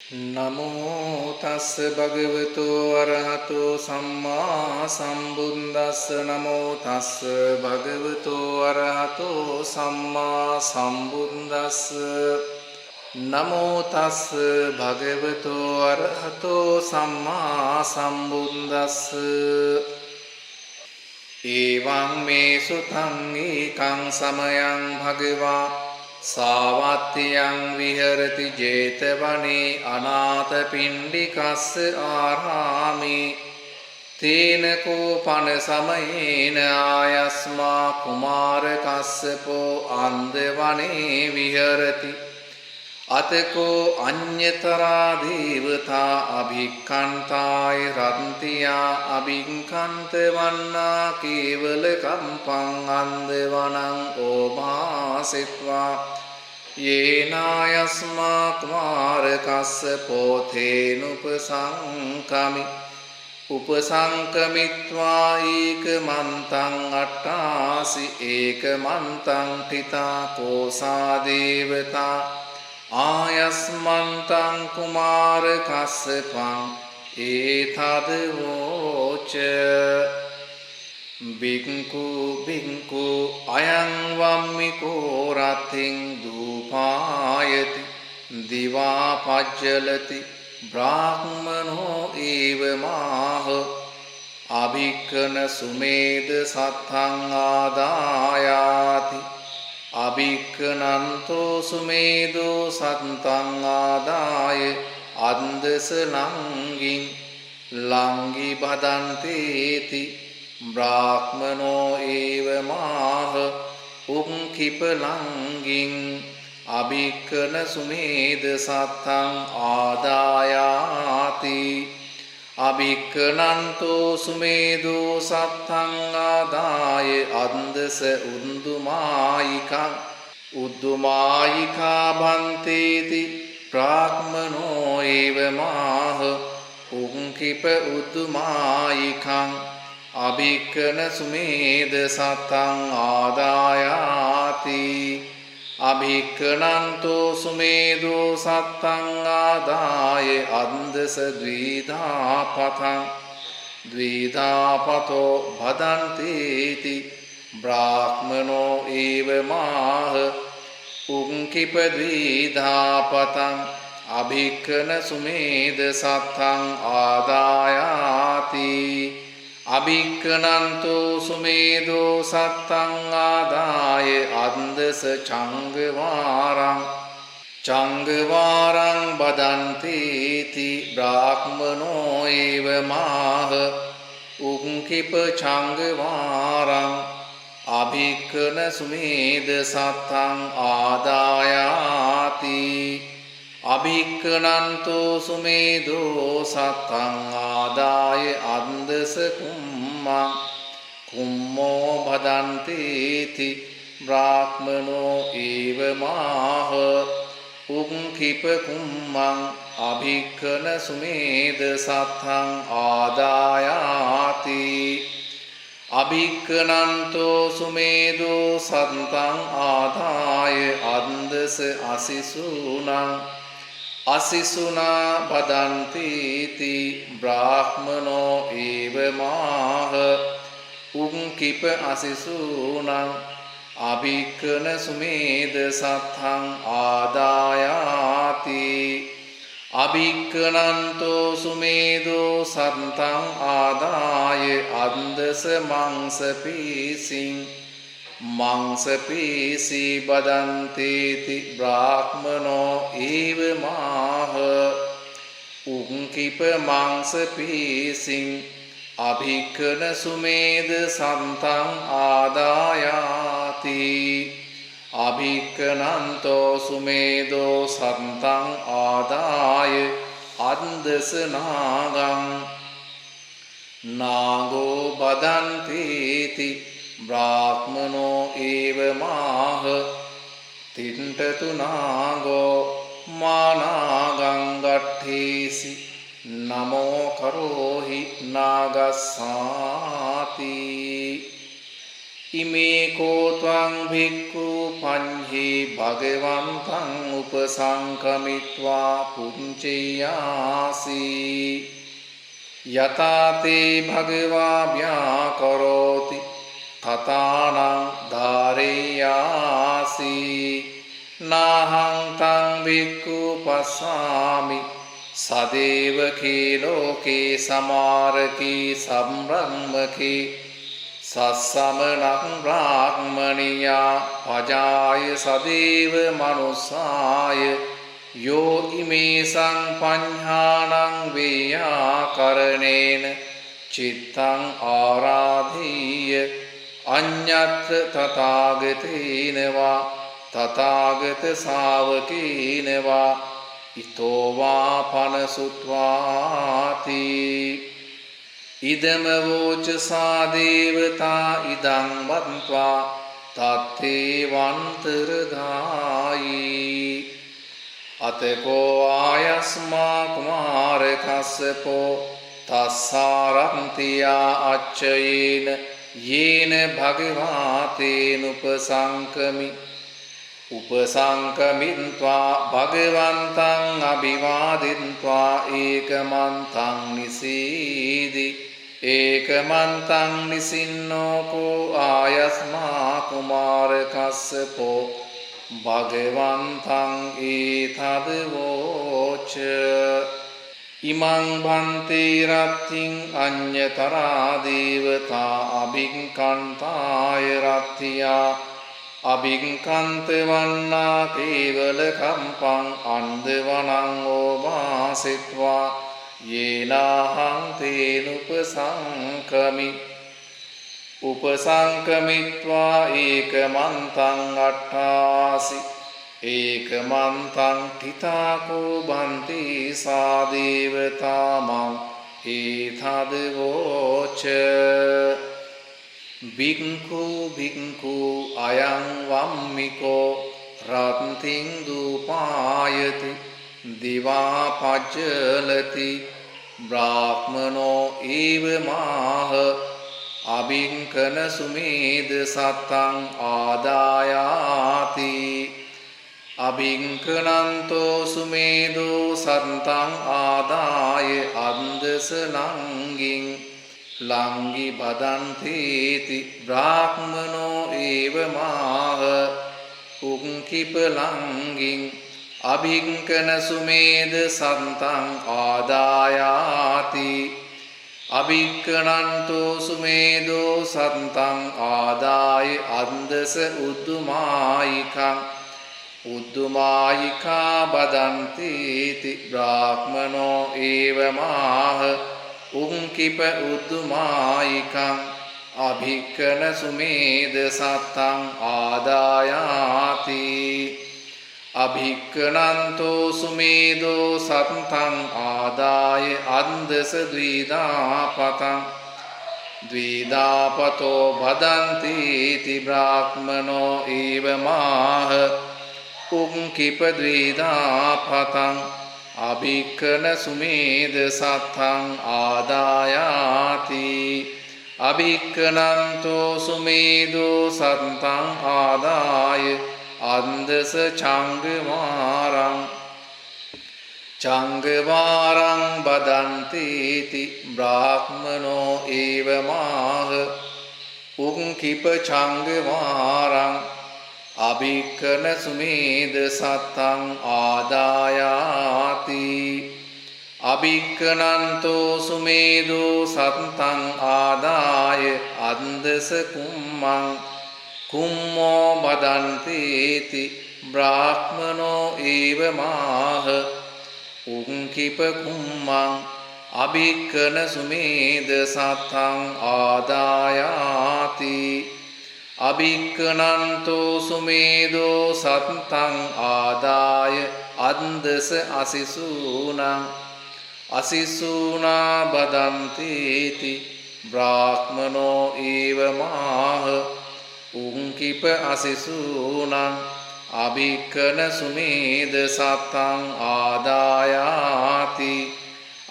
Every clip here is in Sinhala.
නමෝ තස්ස භගවතු අරහතු සම්මා සම්බුද්දස්ස නමෝ තස්ස භගවතු අරහතු සම්මා සම්බුද්දස්ස නමෝ තස්ස භගවතු අරහතු සම්මා සම්බුද්දස්ස එවං මේ සුතං ඒකං සමයං භගවා සාවත්තියං විහෙරති 제තවනේ අනාථපිණ්ඩිකස්ස ආරාමේ තේන කෝපන සමයේන ආයස්මා කුමාරකස්සපෝ අන්දවනේ විහෙරති අතකෝ අඤ්ඤතරා දේවතා අභික්ඛන්තාය රන්තියා අභික්ඛන්ත වන්නා කේවල කම්පං අන්දවනං ඕභාසෙත්වා යේනායස්මා කුමාරකස්සපෝ තේනුපසංකමි උපසංකමිත්වා ඒකමන්තං අට්ඨාසි ඒකමන්තං තිතා කෝසා දේවතා ආයස්මන්තං කුමාරකස්සපං ඒතදවෝච බික්ඛු බික්ඛු අයං වම්මිකෝ රතින් දූපායති දිවා පජ්ජලති බ්‍රාහ්මනෝ ඒව මාහ අභික්ඛන සුමේද සත්තං ආදායාති අභික්ඛනන්තෝ සුමේදෝ සත්තං ආදාය අන්දස ලංගින් ලංගි බදන්තේති බ්‍රාහ්මනෝ ඒව මාහ උක්ඛිප ලංගින් අභික්ඛන සුමේද සත්තං ආදායාති අභික්ඛනන්තෝ සුමේදෝ සත්තං ආදාය අන්දස උද්දුමායිකා බන්තේති බ්‍රාහ්මනෝ ඒව මාහ උක්ඛිප උද්දුමායිකං අභික්ඛන සුමේද සත්තං ආදායාති අභික්ඛනන්තෝ සුමේදෝ සත්තං ආදාය අන්දස ද්විධාපතෝ භදන්තේති බ්‍රාහ්මනෝ ඒව මාහ උක්ඛිප ද්විධාපතං අභික්ඛන සුමේද සත්තං ආදායාති අභික්ඛනන්තෝ සුමේදෝ සත්තං ආදාය අන්දස චංගවාරං බදන්තේති බ්‍රාහ්මනෝ ඒව මාහ උක්ඛිප චංගවාරං අභික්ඛන සුමේද සත්තං ආදායාති අභික්ඛනන්තෝ සුමේදෝ සත්තං ආදාය අන්දස කුම්මෝ භදන්තේති බ්‍රාහ්මනෝ ඒව මාහ උක්ඛිප කුම්මං අභික්ඛන සුමේද සත්තං ආදායාති අභික්ඛනන්තෝ සුමේදෝ සත්තං ආදාය අන්දස අසිසුනා බදන්තේති බ්‍රාහ්මනෝ ඒව මාහ උක්ඛිප අසිසුනං අභික්ඛන සුමේද සත්තං ආදායාති අභික්ඛනන්තෝ සුමේදෝ සත්තං ආදාය අන්දස මංසපීසී බදන්තේති බ්‍රාහ්මනෝ ඒව මාහ උක්ඛිප මංසපීසින් අභික්ඛන සුමේද සත්තං ආදායාති අභික්ඛනන්තෝ සුමේදෝ සත්තං ආදාය අන්දස නාගෝ බදන්තේති බ්‍රාහ්මනෝ ඒව මාහ තින්ඨතු නාගෝ මානාගං ගට්ඨේසි නමෝ කරෝහි නාගස්සාති ඉමේ කෝත්වං භික්ඛු පඤ්හි භගවන්තං උපසංකමිත්වා පුඤ්චයාසි යතාතේ භගවා ව්‍යාකරෝති තථානං ධාරේයාසි නාහං තං භික්ඛු පස්සාමි සදේවකේ ලෝකේ සමාරකී සම්බ්‍රහ්මකේ සස්සමනක් බ්‍රාහ්මනියා පජාය සදේව මනුස්සාය යෝ ඉමේ සංපඤ්හානං වේයාකරණේන චිත්තං ආරාධීය අඤ්ඤත්‍ර තථාගතේනවා තථාගත ශාවකේනවා ඊතෝ වා පනසුත්වාති ඉදම වෝච සාදේවතා ඉදං වත්වා තත්තේ වන්තරදායි අතකෝ ආයස්මා කුමාර කස්සපෝ තස්සාරන්තියා අච්චයේන යේන භගවාතේන උපසංකමිත්වා භගවන්තං අභිවාදිත්වා ඒකමන්තං නිසීදි ඒකමන්තං නිසින්නෝකෝ ආයස්මා කුමාර කස්සපෝ භගවන්තං ඒතදවෝච ඉමං භන්තේ රත්තිං අඤ්ඤතරා දේවතා අභික්ඛන්තාය රත්තියා අභික්ඛන්ත වන්නා කේවල කම්පං අන්දවනං ඕවාසිත්වා යේනාහං උපසංකමිත්වා ඒකමන්තං අට්ඨාසි ඒකමන්තං තිතාකෝ බන්ති සා දේවතාමං ඒතදවෝච භික්ඛු භික්ඛු අයං වම්මිකෝ රත්තිං දූපායති දිවා පජ්ජලති බ්‍රාහ්මනෝ ඒව මාහ අභික්ඛන සුමේද සත්තං ආදායාති අභික්ඛනන්තෝ සුමේදෝ සත්තං ආදාය අන්දස ලංගි බදන්තේති බ්‍රාහ්මනෝ ඒව මාහ උක්කිප ලංගින් අභික්ඛන සුමේද සත්තං ආදායාති අභික්ඛනන්තෝ සුමේදෝ සත්තං ආදාය අන්දස උද්දුමායිකා බදන්තේති බ්‍රාහ්මනෝ ඒව මාහ උක්කිප උද්දුමායිකං අභික්ඛන සුමේද සත්තං ආදායාති අභික්ඛනන්තෝ සුමේදෝ සත්තං ආදාය අන්දස ද්විදාපතෝ බදන්තේති බ්‍රාහ්මනෝ ඒව මාහ උක්කිප ද්විදාපතං අභික්ඛන සුමේද සත්තං ආදායාති අභික්ඛනන්තෝ සුමේදෝ සත්තං ආදාය අන්දස චංගවාරං බදන්තේති බ්‍රාහ්මනෝ ඒව මාහ උක්කිප චංගවාරං අභික්ඛන සුමේද සත්තං ආදායාති අභික්ඛනන්තෝ සුමේදෝ සත්තං ආදාය අන්දස කුම්මෝ බදන්තේති බ්‍රාහ්මනෝ ඒව මාහ උක්කිප කුම්මං අභික්ඛන සුමේද සත්තං ආදායාති අභික්ඛනන්තෝ සුමේදෝ සත්තං ආදාය අන්දස අසිසූනා බදන්තේති බ්‍රාහ්මනෝ ඒව මාහ උක්කිප අසිසූනං අභික්ඛන සුමේද සත්තං ආදායාති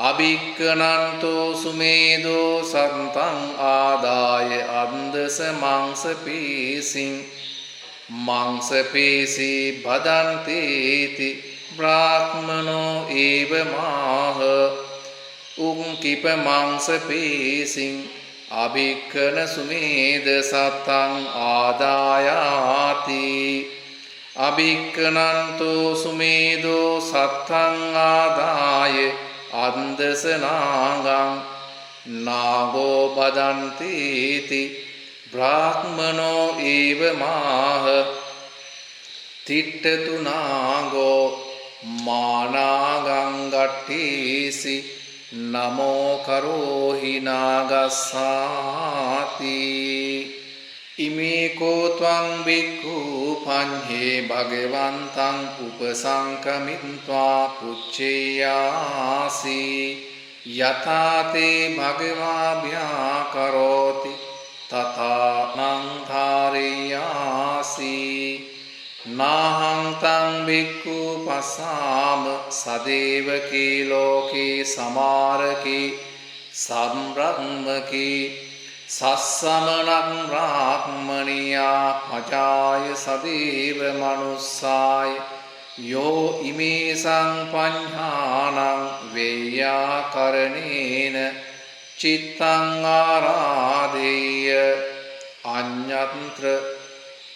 අභික්කනන්තෝ සුමේදෝ සත්තං ආදාය අන්දස මංස පීසින් මංස පීසී බදන්තේති බ්‍රාහ්මනෝ ඒව මාහ උංකිප මංස පීසින් අභික්කන සුමේද සත්තං ආදායාති අභික්කනන්තෝ සුමේදෝ සත්තං ආදාය අන්දස නාගං නාගෝ බදන්තීති බ්‍රාහ්මනෝ ඒව මාහ තිට්ඨතු නාගෝ මානාගං ගට්ඨීසි නමෝ කරෝහි නාගස්සාති ඉමේ කෝ ත්වං බික්ඛු පඤ්ඤේ භගවන්තං උපසංකමිත්වා පුච්චේයාසි යතාතේ භගවා භ්‍යාකරෝති තථානං ධාරයාසි නාහං තං බික්ඛු පස්සාම සදේවකී ලෝකේ සමාරකී සම්බ්‍රහ්මකී සස්සමනං බ්‍රාහ්මනියා පජාය සදේව මනුස්සාය යෝ ඉමේසං පඤ්හානං වේයාකරණේන චිත්තං ආරාධේය අඤ්ඤත්‍ර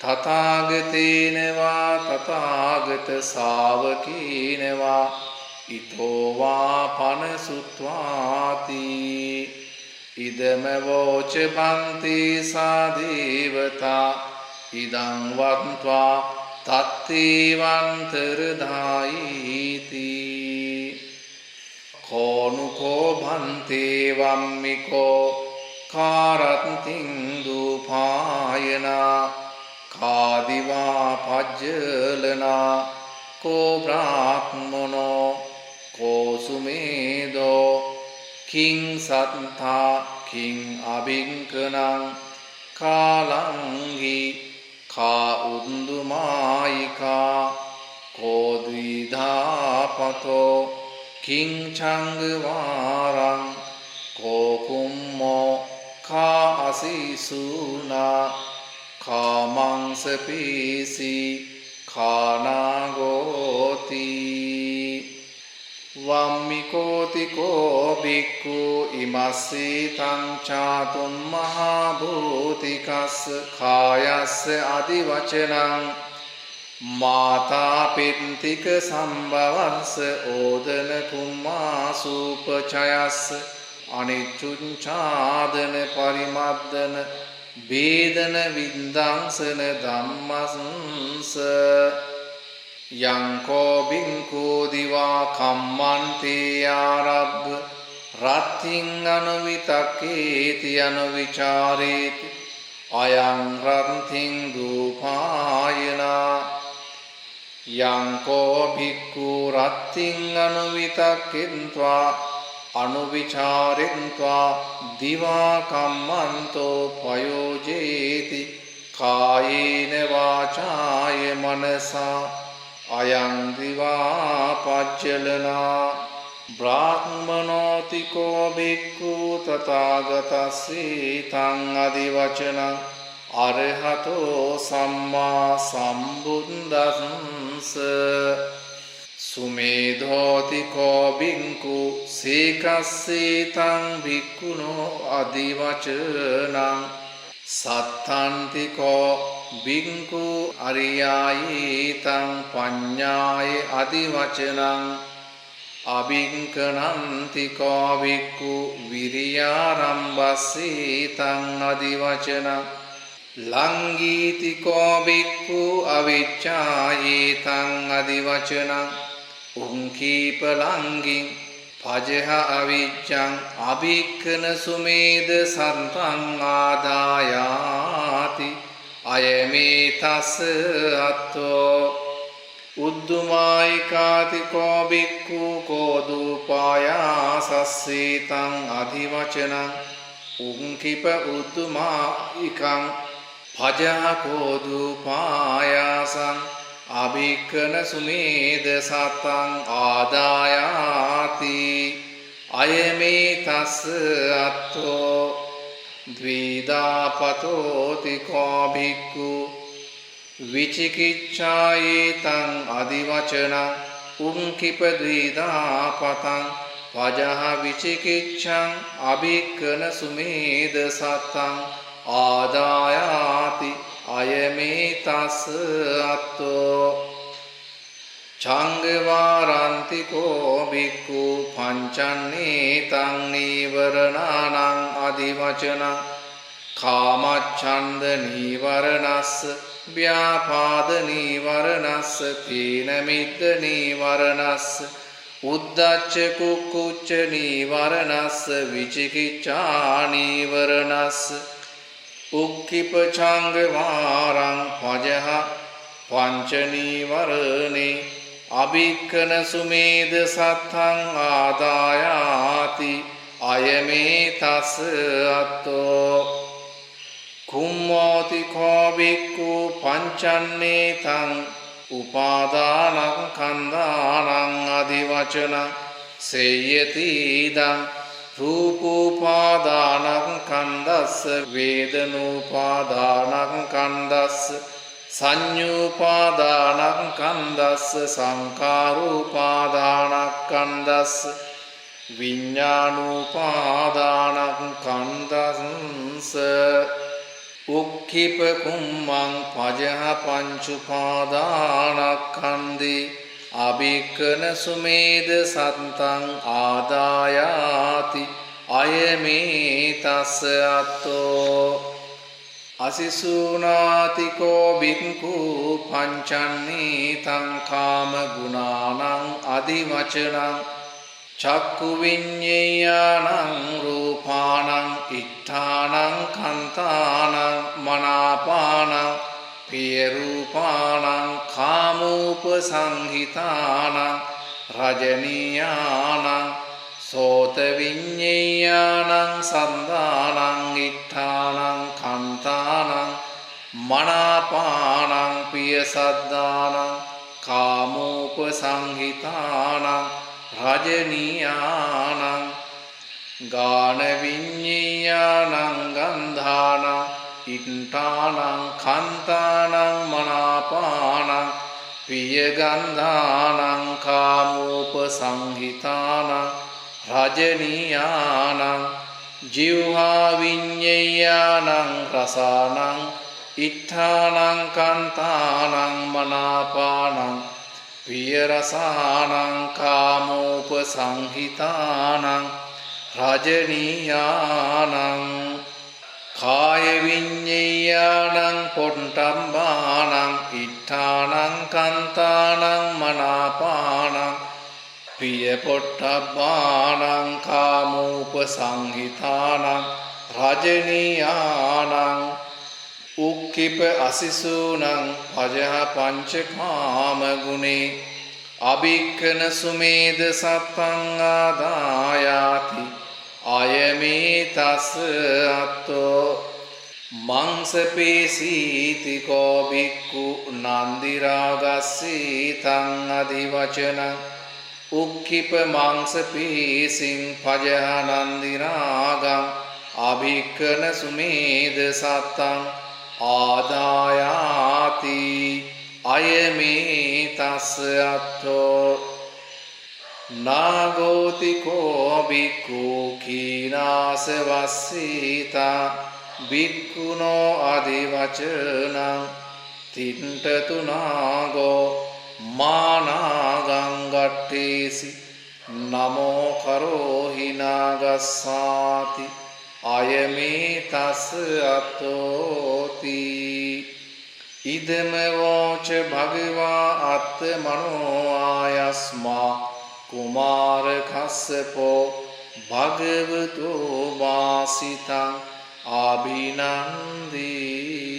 තථාගතේන වා තථාගත ශාවකේන වා ඊතෝ වා පනසුත්වාති ඉදම වෝච බන්ති සාදේවතා ඉදං වත්වා තත්තේවන්තරදායිති කෝනුකෝ භන්තේ වම්මිකෝ කාරත්තිං දූපායනා කාදිවා පජ්ජලනා කෝ බ්‍රාහ්මනෝ කෝ සුමේදෝ කිං සත්තා කිං අභිංකනං කාලංගි කා උන්දුමායිකා කෝ ද්විධාපතෝ කිං චංගවාරං කෝ කුම්මෝ කා අසීසුනා කාමංස පීසි කානාගෝති වම්මිකෝතිකෝ බික්ඛු ඉමස්සී තං චාතුම් මහා භූතිකස්ස කායස්ස අදිවචනං මාතා පින්තික සම්භවස්ස ඕදන කුම්මා සූපචයස්ස අනිච්චුංචාදන පරිමද්දන වේදන වින්දංසන ධම්මස්ස යංකෝ බින්කෝ දිවා කම්මන්තේ ආරබ්බ රත්තිං අනුවිතක්කේති අනුවිචාරේති අයං රත්තිං දූපායනා යංකෝ භික්ඛු රත්තිං අනුවිතක්කෙන්त्वा අනුවිචාරෙන්त्वा දිවා කම්මන්තෝ පයෝජේති කායේන වාචාය මනසා අයං දිවා පච්චලනා බ්‍රාහ්මනෝතිකෝ බික්ඛු තථාගතස්සේ තං අදිවචනං අරහතෝ සම්මා සම්බුද්දස්ස සුමේධෝතිකෝ බික්ඛු සීකස්සේ තං බික්ඛුනෝ අදිවචනං සත්තන්තිකෝ බික්ඛු අරියායේතං පඤ්ඤාය අදිවචනං අභිංකනන්තිකෝ බික්ඛු විරියාරම්භස්සේතං අදිවචනං ලංඝීතිකෝ බික්ඛු අවිච්ඡායේතං අදිවචනං උංකීපලංගින් පජහ අවිච්ඡං අභික්ඛන සුමේද සත්තං ආදායාති අයමේ තස් අත්තෝ උද්දුමායිකාතිකෝ බික්ඛු කෝදුපායාසස්සේතං අධිවචනං උංකිප උද්දුමායිකං පජහ කෝදුපායාසං අභික්ඛන සුමේද සත්තං ආදායාති අය අයමේ තස් අත්තෝ ද්විදාපතෝති කෝ භික්ඛු විචිකිච්ඡායේතං අදිවචනං උංකිප ද්විදාපතං පජහ විචිකිච්ඡං අභික්ඛන සුමේද සත්තං ආදායාති අයමේ තස් අත්තෝ චංගවාරන්තිකෝ භික්ඛු පංචන්නේතං නීවරණානං අදිවචනං කාමච්ඡන්ද නීවරණස්ස ව්‍යාපාද නීවරණස්ස තීන මිද්ධ නීවරණස්ස උද්ධච්ච කුක්කුච්ච නීවරණස්ස විචිකිච්ඡා නීවරණස්ස උක්ඛිප ඡංගවාරං පජහ පංච නීවරණේ අභික්ඛන සුමේද සත්තං ආදායාති අයමේ තස් අත්තෝ කුම්මෝති කෝ භික්ඛු පංචන්නේතං උපාදානං කන්දානං අදිවචන සේයති ඉදං රූපෝපාදානං කන්දස්ස වේදනෝපාදානං කන්දස්ස සංඤ්ඤෝපාදානං කන්දස්ස සංඛාරෝපාදානං කන්දස්ස විඤ්ඤාණෝපාදානං කන්දස්ස උක්ඛිප කුම්මං පජහ පංචුපාදානස්කන්ධේ අභික්ඛන සුමේද සත්තං ආදායාති අයමේ තස් අත්තෝ අසිසුනාතිකෝ භික්ඛු පංචන්නේතං කාම ගුණානං අදිවචනං චක්කු විඤ්ඤාණං රූපාණං ඉත්තානං කන්තානං මනාපානං පිය රූපාණං කාමෝපසංහිතානං රජනීයානං සෝත විඤ්ඤාණං සන්දානං ඉත්තානං කන්තානං මනාපානං පිය සද්දානං කාමෝපසංහිතානං රජනීයානං ගාන විඤ්ඤාණං ගන්ධානං ඉත්තානං කන්තානං මනාපානං පිය ගන්ධානං කාමෝපසංහිතානං රජනීයානං ජීවහා විඤ්ඤාණං රසානං ඉත්තානං කන්තානං මනාපානං පිය රසානං කාමෝපසංහිතානං රජනීයානං කාය විඤ්ඤාණං පොට්ටම්බානං ඉත්තානං කන්තානං මනාපානං පිය පොට්ටබ්බානං කාමෝපසංහිතානං රජනීයානං උක්ඛිප අසිසූනං පජහ පංචකාම ගුණේ අභික්ඛන සුමේද සත්තං ආදායාති අයමේ තස් අත්තෝ මංසපේසීති කෝ භික්ඛු නන්දි රාගස්සීතං අදිවචනං උක්ඛිප මංසපේසින් පජහ නන්දි රාගං අභික්ඛන සුමේද සත්තං ආදායාති අයමේ තස් අත්තෝ නාගෝති කෝ භික්ඛු කීනාසවස්සීතා භික්ඛුනෝ අදිවචනං තින්ඨතු නාගෝ මානාගං ගට්ඨේසි නමෝ කරෝහි නාගස්සාති අයමේ තස් අත්තෝති ඉදම වෝච භගවා අත්තමනෝ ආයස්මා කුමාර කස්සපෝ භගවතෝ වාසිතං අභිනන්දී